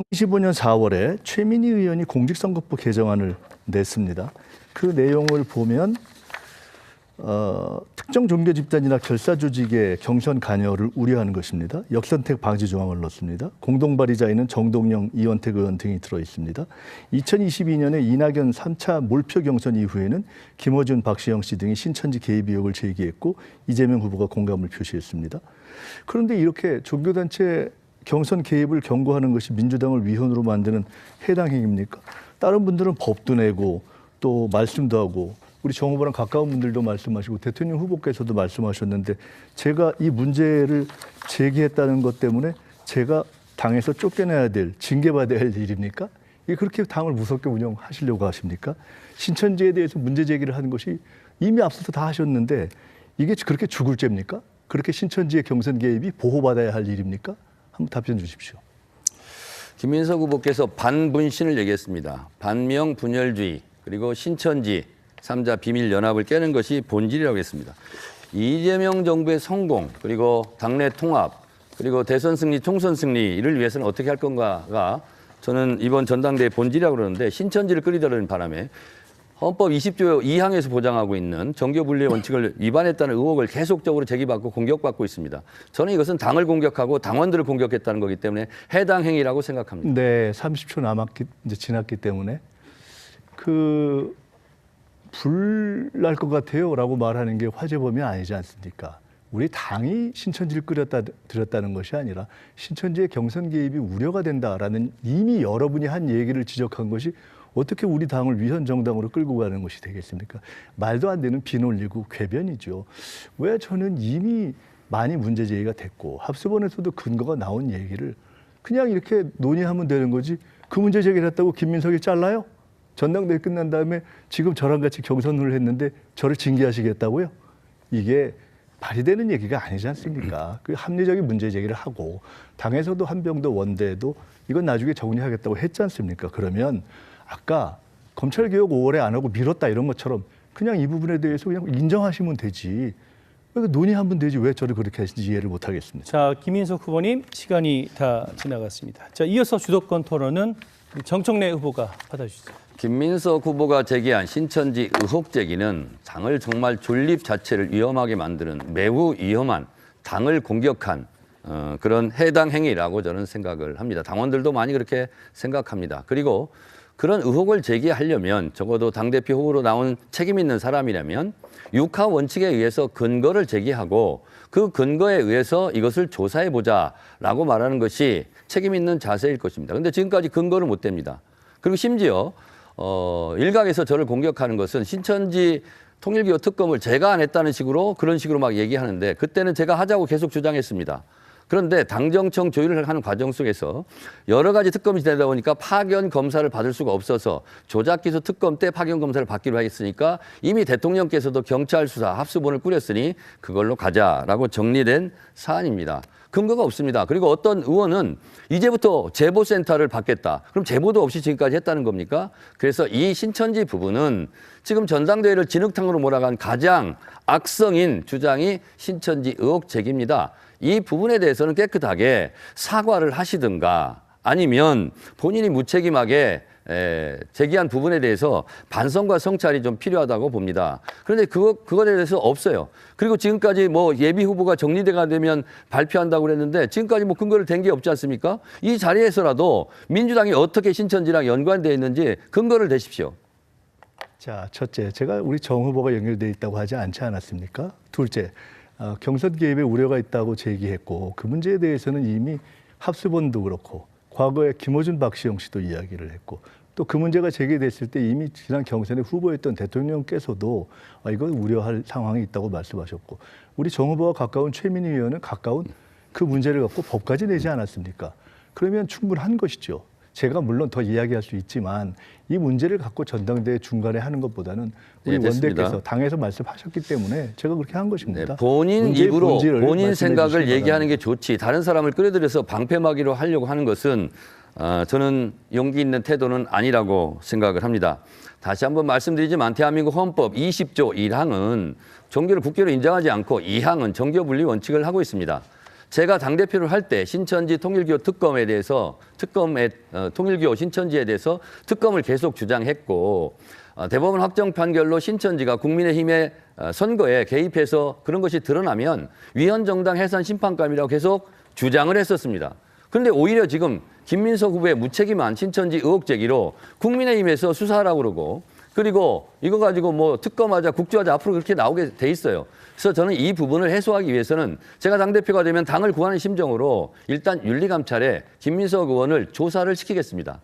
2025년 4월에 최민희 의원이 공직선거법 개정안을 냈습니다. 그 내용을 보면 특정 종교 집단이나 결사 조직의 경선 관여를 우려하는 것입니다. 역선택 방지 조항을 넣습니다. 공동 발의자에는 정동영, 이원택 의원 등이 들어 있습니다. 2022년에 이낙연 3차 몰표 경선 이후에는 김어준, 박시영 씨 등이 신천지 개입 의혹을 제기했고 이재명 후보가 공감을 표시했습니다. 그런데 이렇게 종교단체 경선 개입을 경고하는 것이 민주당을 위헌으로 만드는 해당 행위입니까? 다른 분들은 법도 내고 또 말씀도 하고 우리 정 후보랑 가까운 분들도 말씀하시고 대통령 후보께서도 말씀하셨는데 제가 이 문제를 제기했다는 것 때문에 제가 당에서 쫓겨나야 될, 징계받아야 할 일입니까? 이게 그렇게 당을 무섭게 운영하시려고 하십니까? 신천지에 대해서 문제 제기를 하는 것이 이미 앞서서 다 하셨는데 이게 그렇게 죽을 죄입니까? 그렇게 신천지의 경선 개입이 보호받아야 할 일입니까? 한번 답변 주십시오. 김민석 후보께서 반분신을 얘기했습니다. 반명 분열주의 그리고 신천지 3자 비밀 연합을 깨는 것이 본질이라고 했습니다. 이재명 정부의 성공 그리고 당내 통합 그리고 대선 승리, 총선 승리를 위해서는 어떻게 할 건가가 저는 이번 전당대회 본질이라고 그러는데 신천지를 끌이려는 바람에 헌법 20조 2항에서 보장하고 있는 정교분리의 원칙을 위반했다는 의혹을 계속적으로 제기받고 공격받고 있습니다. 저는 이것은 당을 공격하고 당원들을 공격했다는 거기 때문에 해당 행위라고 생각합니다. 네, 30초 이제 지났기 때문에 불 날 것 같아요라고 말하는 게 화재범위 아니지 않습니까? 우리 당이 신천지를 들였다는 것이 아니라 신천지의 경선 개입이 우려가 된다라는 이미 여러분이 한 얘기를 지적한 것이 어떻게 우리 당을 위헌 정당으로 끌고 가는 것이 되겠습니까? 말도 안 되는 비논리고 궤변이죠. 왜 저는 이미 많이 문제 제기가 됐고 합수본에서도 근거가 나온 얘기를 그냥 이렇게 논의하면 되는 거지 그 문제 제기를 했다고 김민석이 잘라요? 전당대회 끝난 다음에 지금 저랑 같이 경선을 했는데 저를 징계하시겠다고요? 이게 발의되는 얘기가 아니지 않습니까? 그 합리적인 문제 제기를 하고 당에서도 한병도 원대도 이건 나중에 정리하겠다고 했지 않습니까? 그러면 아까 검찰개혁 5월에 안 하고 미뤘다 이런 것처럼 그냥 이 부분에 대해서 그냥 인정하시면 되지. 논의하면 되지 왜 저를 그렇게 하시는지 이해를 못하겠습니다. 자, 김민석 후보님 시간이 다 지나갔습니다. 자, 이어서 주도권 토론은 정청래 후보가 받아주시죠. 김민석 후보가 제기한 신천지 의혹 제기는 당을 정말 존립 자체를 위험하게 만드는 매우 위험한 당을 공격한 그런 해당 행위라고 저는 생각을 합니다. 당원들도 많이 그렇게 생각합니다. 그리고 그런 의혹을 제기하려면 적어도 당대표 후보로 나온 책임 있는 사람이라면 육하 원칙에 의해서 근거를 제기하고 그 근거에 의해서 이것을 조사해보자라고 말하는 것이 책임 있는 자세일 것입니다. 그런데 지금까지 근거를 못 댑니다. 그리고 심지어 일각에서 저를 공격하는 것은 신천지 통일교육 특검을 제가 안 했다는 식으로 그런 식으로 막 얘기하는데 그때는 제가 하자고 계속 주장했습니다. 그런데 당정청 조율을 하는 과정 속에서 여러 가지 특검이 되다 보니까 파견 검사를 받을 수가 없어서 조작기소 특검 때 파견 검사를 받기로 했으니까 이미 대통령께서도 경찰 수사 합수본을 꾸렸으니 그걸로 가자라고 정리된 사안입니다. 근거가 없습니다. 그리고 어떤 의원은 이제부터 제보센터를 받겠다. 그럼 제보도 없이 지금까지 했다는 겁니까? 그래서 이 신천지 부분은 지금 전당대회를 진흙탕으로 몰아간 가장 악성인 주장이 신천지 의혹 제기입니다. 이 부분에 대해서는 깨끗하게 사과를 하시든가 아니면 본인이 무책임하게 제기한 부분에 대해서 반성과 성찰이 좀 필요하다고 봅니다. 그런데 그거에 대해서 없어요. 그리고 지금까지 뭐 예비 후보가 정리가 되면 발표한다고 그랬는데 지금까지 뭐 근거를 댄 게 없지 않습니까? 이 자리에서라도 민주당이 어떻게 신천지랑 연관되어 있는지 근거를 대십시오. 자, 첫째, 제가 우리 정 후보가 연결돼 있다고 하지 않지 않았습니까? 둘째, 경선 개입에 우려가 있다고 제기했고 그 문제에 대해서는 이미 합수본도 그렇고 과거에 김어준, 박시영 씨도 이야기를 했고 또 그 문제가 제기됐을 때 이미 지난 경선에 후보였던 대통령께서도 이건 우려할 상황이 있다고 말씀하셨고 우리 정 후보와 가까운 최민희 의원은 가까운 그 문제를 갖고 법까지 내지 않았습니까? 그러면 충분한 것이죠. 제가 물론 더 이야기할 수 있지만 이 문제를 갖고 전당대회 중간에 하는 것보다는 우리 원대께서 당에서 말씀하셨기 때문에 제가 그렇게 한 것입니다. 네, 본인 입으로 본인 생각을 얘기하는 게 좋지 다른 사람을 끌어들여서 방패막이로 하려고 하는 것은 저는 용기 있는 태도는 아니라고 생각을 합니다. 다시 한번 말씀드리지만 대한민국 헌법 20조 1항은 종교를 국교로 인정하지 않고 2항은 정교분리 원칙을 하고 있습니다. 제가 당대표를 할 때 신천지 통일교 특검에 대해서 통일교 신천지에 대해서 특검을 계속 주장했고 대법원 확정 판결로 신천지가 국민의힘의 선거에 개입해서 그런 것이 드러나면 위헌정당 해산 심판감이라고 계속 주장을 했었습니다. 그런데 오히려 지금 김민석 후보의 무책임한 신천지 의혹 제기로 국민의힘에서 수사하라고 그러고 그리고 이거 가지고 뭐 특검하자 국조하자 앞으로 그렇게 나오게 돼 있어요. 그래서 저는 이 부분을 해소하기 위해서는 제가 당대표가 되면 당을 구하는 심정으로 일단 윤리감찰에 김민석 의원을 조사를 시키겠습니다.